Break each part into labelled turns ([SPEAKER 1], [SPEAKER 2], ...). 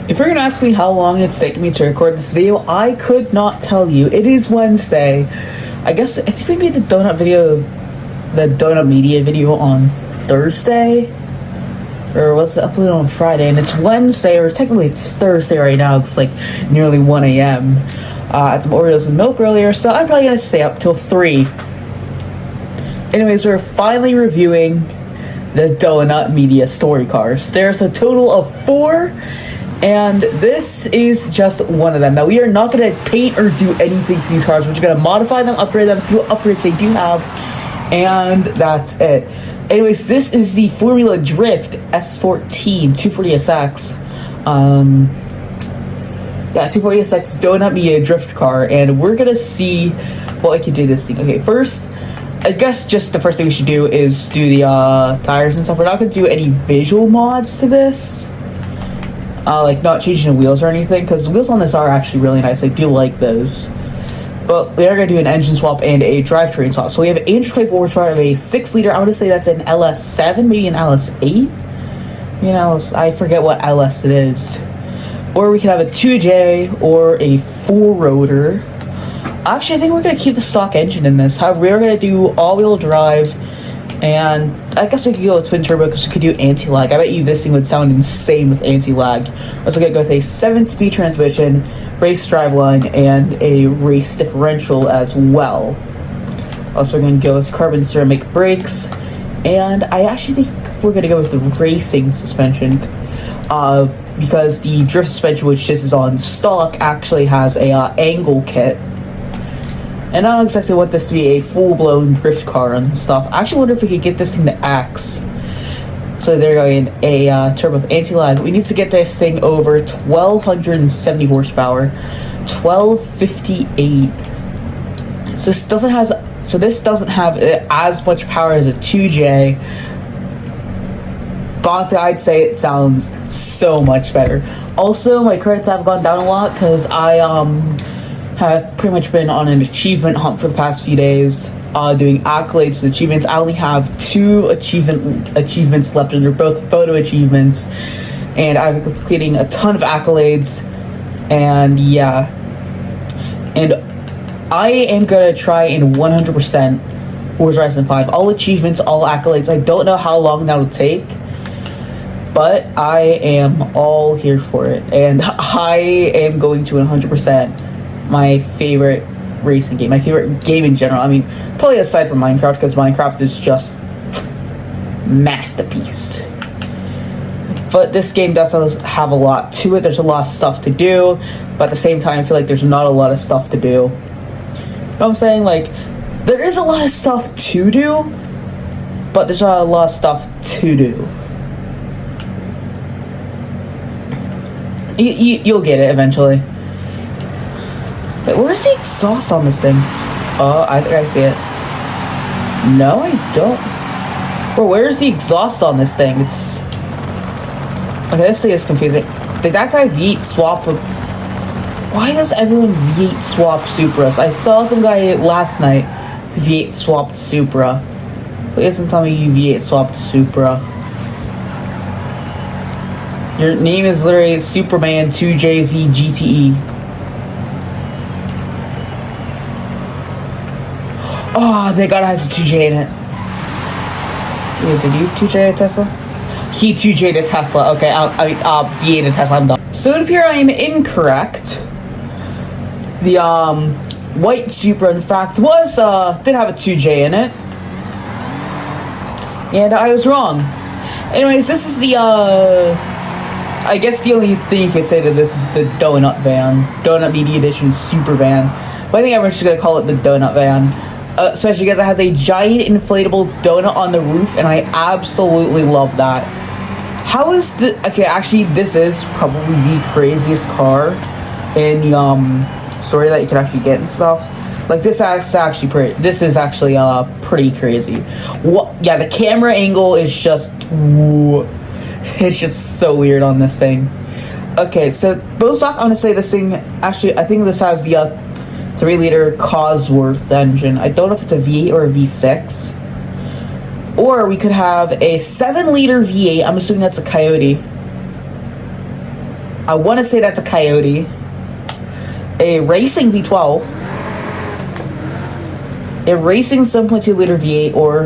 [SPEAKER 1] If you're gonna ask me how long it's taken me to record this video, I could not tell you. It is Wednesday. I think we made the donut media video on Thursday, or was it uploaded on Friday? And it's Wednesday, or technically it's Thursday right now. It's like nearly 1 a.m. I had some Oreos and milk earlier, so I'm probably gonna stay up till 3. Anyways, we're finally reviewing the donut media story cars. There's a total of 4. And this is just one of them. Now, we are not going to paint or do anything to these cars. We're just going to modify them, upgrade them, see what upgrades they do have, and that's it. Anyways, this is the Formula Drift S14 240SX. 240SX Donut Media Drift car, and we're going to see what I can do this thing. Okay, first, I guess just the first thing we should do is do the tires and stuff. We're not going to do any visual mods to this. Like not changing the wheels or anything, because the wheels on this are actually really nice. I do like those. But we are going to do an engine swap and a drivetrain swap. So we have an 824 horsepower of a 6-liter. I want to say that's an LS7, maybe an LS8. You know, I forget what LS it is. Or we could have a 2J or a 4-rotor. Actually, I think we're going to keep the stock engine in this. However, we're going to do all-wheel drive. And I guess we could go with twin turbo because we could do anti-lag. I bet you this thing would sound insane with anti-lag. We're also going to go with a 7-speed transmission, race driveline, and a race differential as well. Also, we're going to go with carbon ceramic brakes. And I actually think we're going to go with the racing suspension. Because the drift suspension, which this is on stock, actually has a angle kit. And I don't exactly want this to be a full-blown drift car and stuff. I actually wonder if we could get this thing to X. So there you go, a turbo with anti-lag. We need to get this thing over 1,270 horsepower, 1,258. So this doesn't have as much power as a 2J. But honestly, I'd say it sounds so much better. Also, my credits have gone down a lot because I have pretty much been on an achievement hunt for the past few days, doing accolades and achievements. I only have 2 achievements left, and they're both photo achievements, and I've been completing a ton of accolades, and yeah. And I am gonna try in 100% Forza Horizon 5. All achievements, all accolades. I don't know how long that'll take, but I am all here for it, and I am going to 100% my favorite racing game, my favorite game in general. I mean, probably aside from Minecraft, because Minecraft is just masterpiece. But this game does have a lot to it. There's a lot of stuff to do, but at the same time, I feel like there's not a lot of stuff to do. You know what I'm saying? Like, there is a lot of stuff to do, but there's not a lot of stuff to do. You'll get it eventually. Wait, where's the exhaust on this thing? Oh, I think I see it. No, I don't. Bro, where's the exhaust on this thing? It's... Okay, this thing is confusing. Did that guy V8 swap... Why does everyone V8 swap Supras? I saw some guy last night who V8 swapped Supra. Please don't tell me you V8 swapped Supra. Your name is literally Superman 2JZ GTE. Oh, thank God it has a 2J in it. Wait, did you 2J a Tesla? He 2J'd a Tesla. Okay, V8 a Tesla, I'm done. So it appears I am incorrect. The, white Supra, in fact, did have a 2J in it. And I was wrong. Anyways, this is the, I guess the only thing you could say to this is the donut van. Donut Media Edition Super Van. But I think everyone's just gonna call it the donut van. Especially because it has a giant inflatable donut on the roof, and I absolutely love that. How is the... Okay, actually, this is probably the craziest car in the story that you can actually get and stuff. Like, this is actually pretty crazy. What? Yeah, the camera angle is just... It's just so weird on this thing. Okay, so both stock, I'm gonna say this thing... Actually, I think this has the 3-liter Cosworth engine. I don't know if it's a V8 or a V6. Or we could have a 7-liter V8. I'm assuming that's a Coyote. I want to say that's a Coyote. A racing V12. A racing 7.2 liter V8, or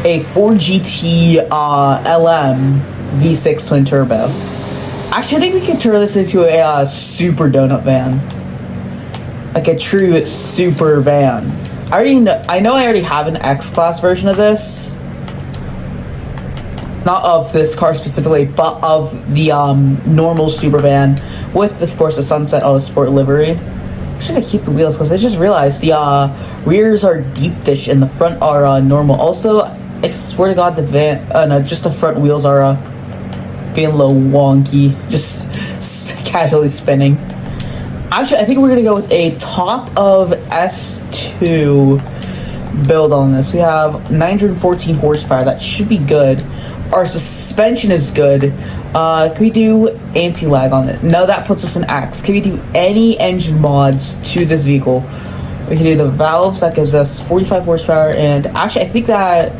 [SPEAKER 1] a 4GT LM V6 twin turbo. Actually, I think we could turn this into a super donut van. Like a true super van. I know I already have an X-Class version of this. Not of this car specifically, but of the normal super van. With, of course, the Sunset Sport livery. Should I keep the wheels? Because I just realized the rears are deep dish and the front are normal. Also, I swear to God, the van, no, just the front wheels are being a little wonky, just casually spinning. Actually, I think we're gonna go with a top of S2 build on this. We have 914 horsepower. That should be good. Our suspension is good. Can we do anti-lag on it? No, that puts us in X. Can we do any engine mods to this vehicle? We can do the valves. That gives us 45 horsepower. And actually, I think that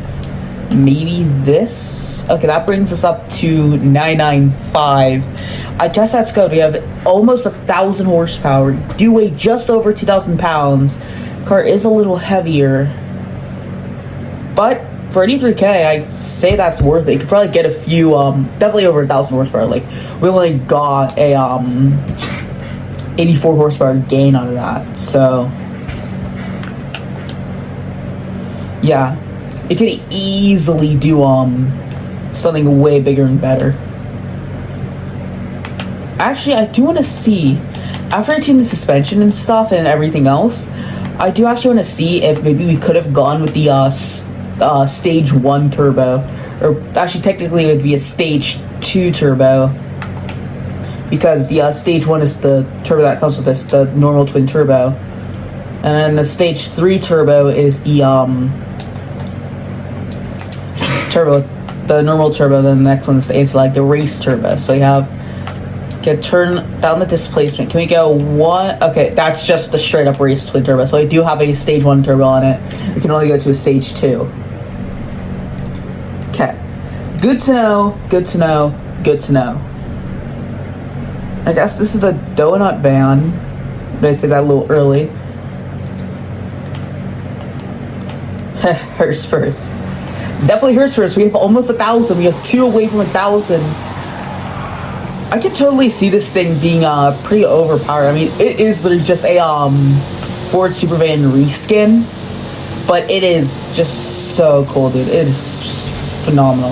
[SPEAKER 1] maybe this. Okay, that brings us up to 995. I guess that's good. We have almost 1,000 horsepower. Do weigh just over 2,000 pounds. Car is a little heavier, but for 83K, I'd say that's worth it. You could probably get a few, definitely over 1,000 horsepower. Like, we only got a 84 horsepower gain out of that. So yeah, it could easily do something way bigger and better. Actually, I do want to see, after I tune the suspension and stuff and everything else, I do actually want to see if maybe we could have gone with the stage 1 turbo, or actually technically it would be a stage 2 turbo, because the stage 1 is the turbo that comes with this, the normal twin turbo, and then the stage 3 turbo is the turbo, the normal turbo. Then the next one is the race turbo. So you have, can turn down the displacement. Can we go one? Okay, that's just the straight up race twin turbo. So I do have a stage 1 turbo on it. We can only go to a stage 2. Okay, good to know, good to know, good to know. I guess this is the donut van. Did I say that a little early? Hers first. Definitely hers first. We have almost 1,000. We have 2 away from 1,000. I could totally see this thing being pretty overpowered. I mean, it is literally just a Ford Supervan reskin, but it is just so cool, dude. It is just phenomenal.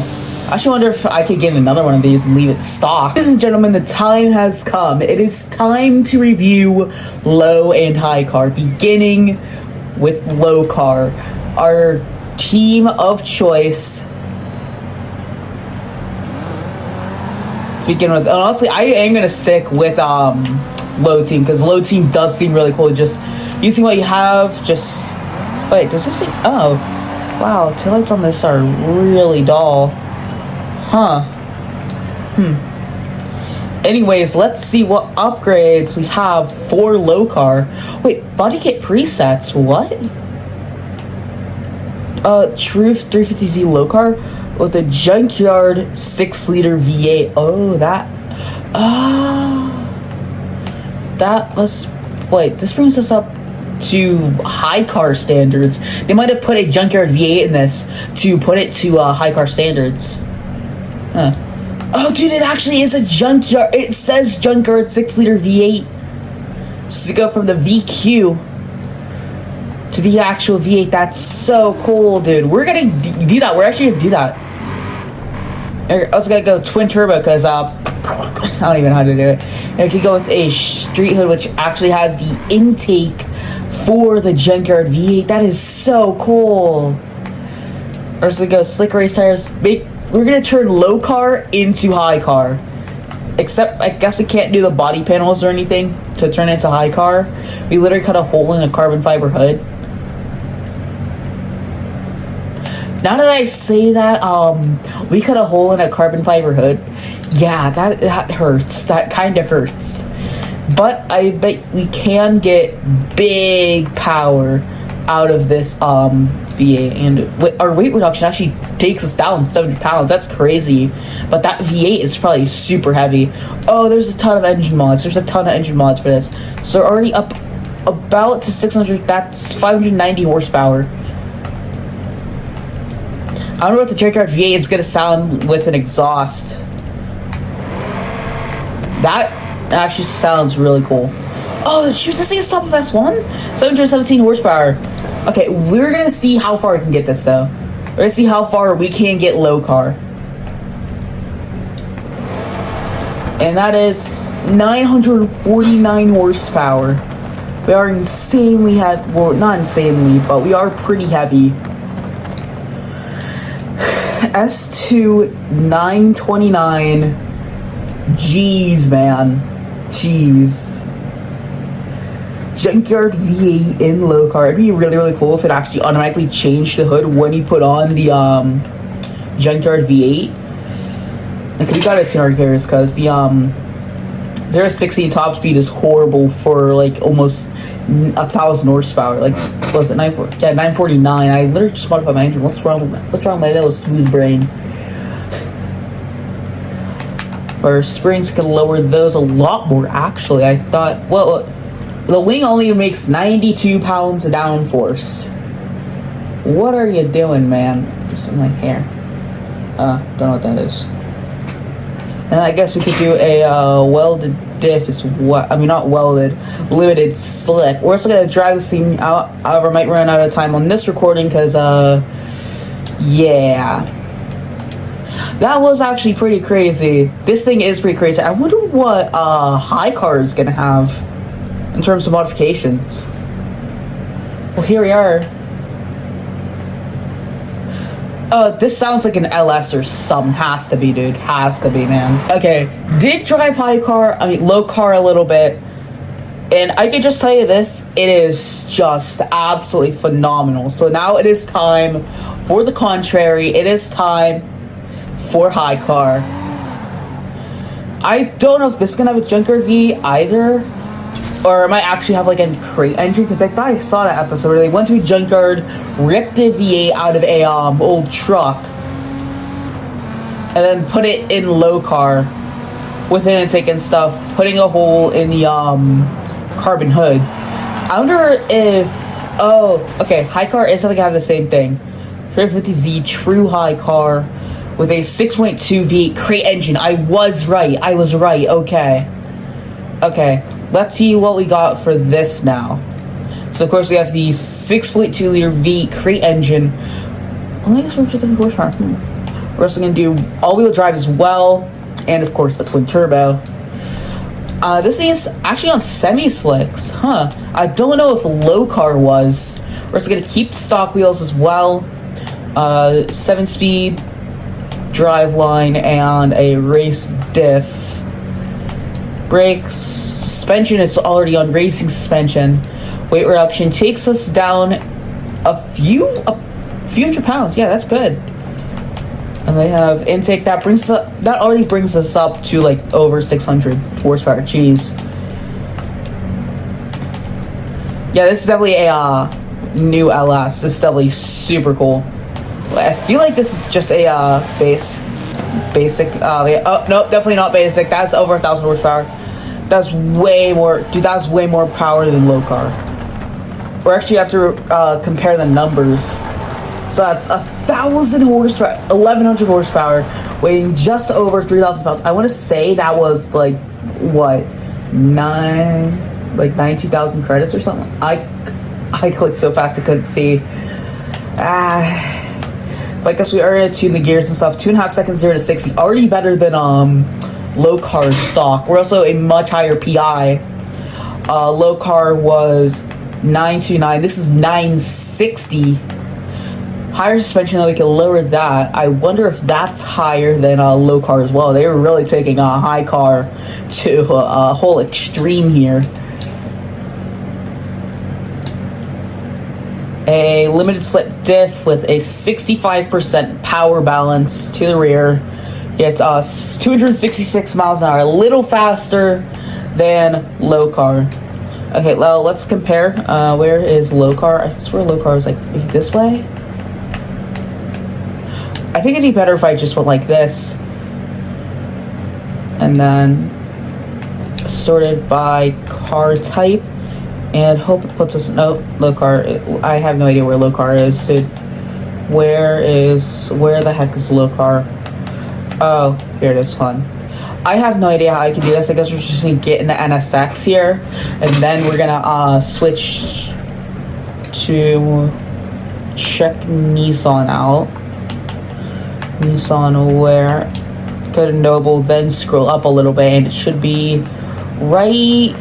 [SPEAKER 1] I actually wonder if I could get another one of these and leave it stock. Ladies and gentlemen, the time has come. It is time to review low and high car, beginning with low car. Our team of choice to begin with. And honestly, I am gonna stick with low team, because low team does seem really cool. Just using what you have. Just wait, does this thing? Oh, wow, taillights on this are really dull, huh? Anyways, let's see what upgrades we have for low car. Wait, body kit presets, what? Truth 350Z low car with a junkyard 6-liter V8. Oh, that. That must. Wait, this brings us up to high car standards. They might have put a junkyard V8 in this to put it to high car standards. Huh. Oh, dude, it actually is a junkyard. It says junkyard 6-liter V8. So to go from the VQ to the actual V8, that's so cool, dude. We're gonna do that. We're actually gonna do that. I was gonna go twin turbo because I don't even know how to do it. And we could go with a street hood, which actually has the intake for the junkyard V8. That is so cool. Or else we go slick race tires. We're gonna turn low car into high car. Except I guess we can't do the body panels or anything to turn it into high car. We literally cut a hole in a carbon fiber hood. Now that I say that, we cut a hole in a carbon fiber hood. Yeah, that hurts. That kind of hurts. But I bet we can get big power out of this V8, and our weight reduction actually takes us down 700 pounds. That's crazy. But that V8 is probably super heavy. Oh, there's a ton of engine mods. There's a ton of engine mods for this. So we're already up about to 600. That's 590 horsepower. I don't know what the Junkyard V8 is gonna sound with an exhaust. That actually sounds really cool. Oh shoot, this thing is top of S1? 717 horsepower. Okay, we're gonna see how far we can get this though. We're gonna see how far we can get low car. And that is 949 horsepower. We are insanely heavy. Well, not insanely, but we are pretty heavy. S2 929. Jeez, man. Jeez. Junkyard V8 in low car. It'd be really, really cool if it actually automatically changed the hood when you put on the Junkyard V8. Like, we gotta tune our gears because the 0-60 top speed is horrible for like almost 1,000 horsepower. Like, what was it? 949. I literally just modified my engine. What's wrong with my little smooth brain? Our springs can lower those a lot more. Actually, I thought. Well, the wing only makes 92 pounds of downforce. What are you doing, man? Just in my hair. Don't know what that is. And I guess we could do a welded diff is what, I mean, not welded, limited slip. We're also gonna drag this thing out. However, I might run out of time on this recording because yeah, that was actually pretty crazy. This thing is pretty crazy. I wonder what high car is gonna have in terms of modifications. Well, here we are. This sounds like an LS or something. Has to be, dude. Has to be, man. Okay, did drive low car a little bit. And I can just tell you this, it is just absolutely phenomenal. So now it is time for the contrary. It is time for high car. I don't know if this is gonna have a Junkyard V either, or it might actually have like a crate engine, because I thought I saw that episode where they went to a junkyard, ripped the V8 out of a old truck, and then put it in low car with an intake and stuff, putting a hole in the carbon hood. I wonder if high car is something to have the same thing. 350Z true high car with a 6.2 V8 crate engine. I was right. Okay, let's see what we got for this now. So of course we have the 6.2 liter V crate engine. Only 150 horsepower. We're also gonna do all-wheel drive as well, and of course a twin turbo. This thing is actually on semi-slicks, huh? I don't know if low car was. We're also gonna keep the stock wheels as well. 7-speed drive line and a race diff. Brakes, suspension is already on racing suspension. Weight reduction takes us down a few hundred pounds. Yeah, that's good. And they have intake that already brings us up to like over 600 horsepower. Jeez. Yeah, this is definitely a new LS. This is definitely super cool. I feel like this is just a basic. No, definitely not basic. That's over 1,000 horsepower. That's way more, dude. That's way more power than low car. We're actually have to compare the numbers. So that's 1,000 horsepower, 1,100 horsepower, weighing just over 3,000 pounds. I want to say that was like what, 92,000 credits or something. I clicked so fast I couldn't see. But I guess we are gonna tune the gears and stuff. 2.5 seconds 0 to 60, already better than low car stock. We're also a much higher PI. Low car was 929. This is 960. Higher suspension, though, we can lower that. I wonder if that's higher than low car as well. They were really taking a high car to a whole extreme here. A limited slip diff with a 65% power balance to the rear. It's 266 miles an hour, a little faster than low car. Okay, well, let's compare. Where is low car? I swear low car is like this way. I think it'd be better if I just went like this. And then sorted by car type. And hope it puts us... No, low car. I have no idea where low car is. Where the heck is low car? Oh, here it is. Hold on. I have no idea how I can do this. I guess we're just gonna get in the NSX here, and then we're gonna switch to check Nissan out. Nissan where? Go to Noble, then scroll up a little bit, and it should be right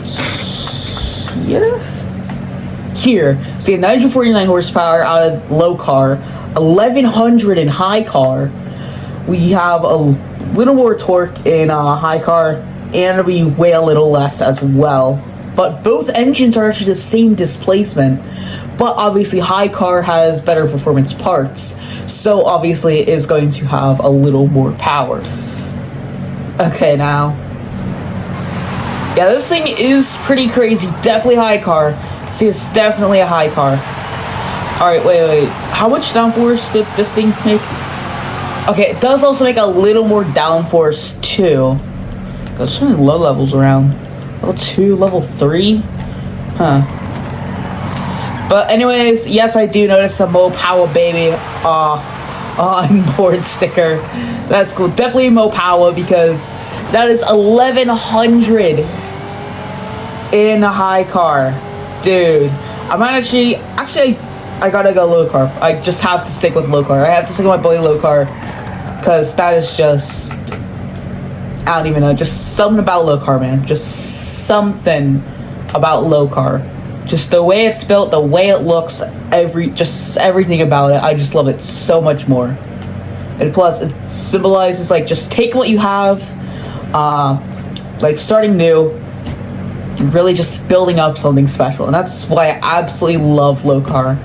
[SPEAKER 1] here. Here, so you have 949 horsepower out of low car, 1100 in high car. We have a little more torque in high car, and we weigh a little less as well. But both engines are actually the same displacement, but obviously high car has better performance parts, so obviously it is going to have a little more power. Okay, now. Yeah, this thing is pretty crazy. Definitely high car. See, it's definitely a high car. Alright, wait. How much downforce did this thing make? Okay, it does also make a little more downforce too. There's so many low levels around. Level 2, level 3? Huh. But anyways, yes, I do notice a Mo Power baby onboard sticker. That's cool. Definitely Mo Power because that is 1100 in a high car. Dude, I might actually, I gotta go low car. I just have to stick with low car. I have to stick with my boy low car. Because that is just, I don't even know, just something about low car, man. Just something about low car. Just the way it's built, the way it looks, just everything about it. I just love it so much more. And plus, it symbolizes, like, just take what you have, like, starting new, and really just building up something special. And that's why I absolutely love low car.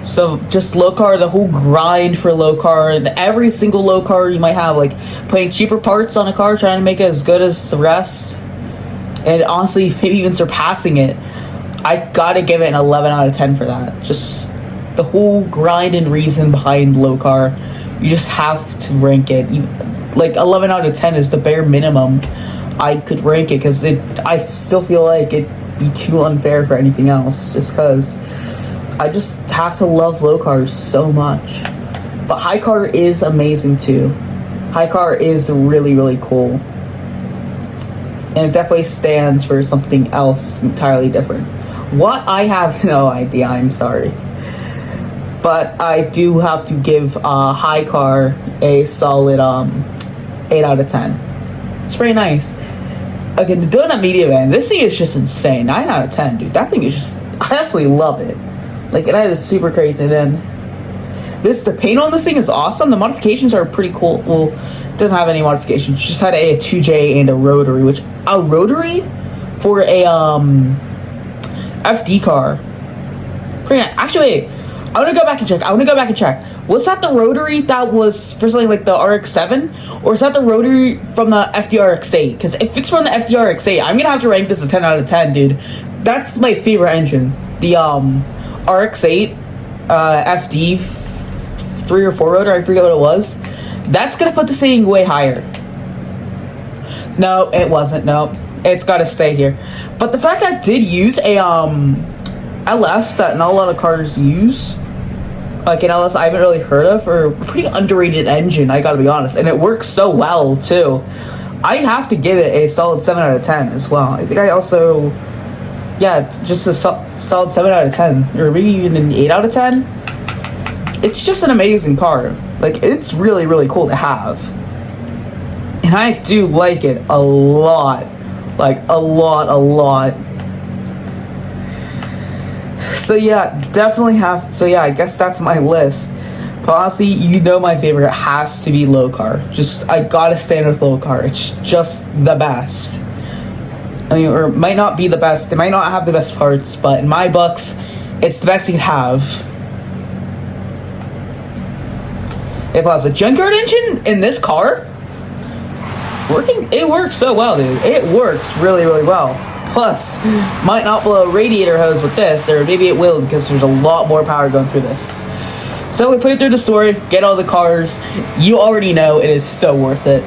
[SPEAKER 1] So just low car, the whole grind for low car, and every single low car you might have, like putting cheaper parts on a car, trying to make it as good as the rest, and honestly maybe even surpassing it. I gotta give it an 11 out of 10 for that. Just the whole grind and reason behind low car, you just have to rank it. Like 11 out of 10 is the bare minimum I could rank it, because I still feel like it'd be too unfair for anything else, just because I just have to love low cars so much. But high car is amazing too. High car is really, really cool. And it definitely stands for something else entirely different. What? I have no idea, I'm sorry. But I do have to give high car a solid 8 out of 10. It's pretty nice. Okay, the Donut Media Van, this thing is just insane. 9 out of 10, dude. That thing is just, I absolutely love it. Like, that is super crazy. And then the paint on this thing is awesome. The modifications are pretty cool. Well, it doesn't have any modifications. It just had a 2J and a rotary, which a rotary for a FD car. Pretty nice. Actually, wait, I want to go back and check. Was that the rotary that was for something like the RX-7? Or is that the rotary from the FDRX-8? Because if it's from the FDRX-8, I'm going to have to rank this a 10 out of 10, dude. That's my favorite engine. The RX-8 FD 3 or 4 rotor, I forget what it was. That's going to put this thing way higher. No, it wasn't. No, it's got to stay here. But the fact that I did use a LS that not a lot of cars use, like an LS I haven't really heard of, or a pretty underrated engine, I gotta be honest, and it works so well too. I have to give it a solid 7 out of 10 as well. I think I also, yeah, just a solid 7 out of 10, or maybe even an 8 out of 10. It's just an amazing car. Like, it's really, really cool to have. And I do like it a lot. Like, a lot. So yeah, definitely have, so yeah, I guess that's my list. But honestly, you know my favorite has to be low car. Just, I gotta stand with low car. It's just the best. I mean, or it might not be the best. It might not have the best parts, but in my books, it's the best you can have. It has a junkyard engine in this car. It works so well, dude. It works really, really well. Plus, might not blow a radiator hose with this, or maybe it will because there's a lot more power going through this. So we played through the story, get all the cars. You already know it is so worth it.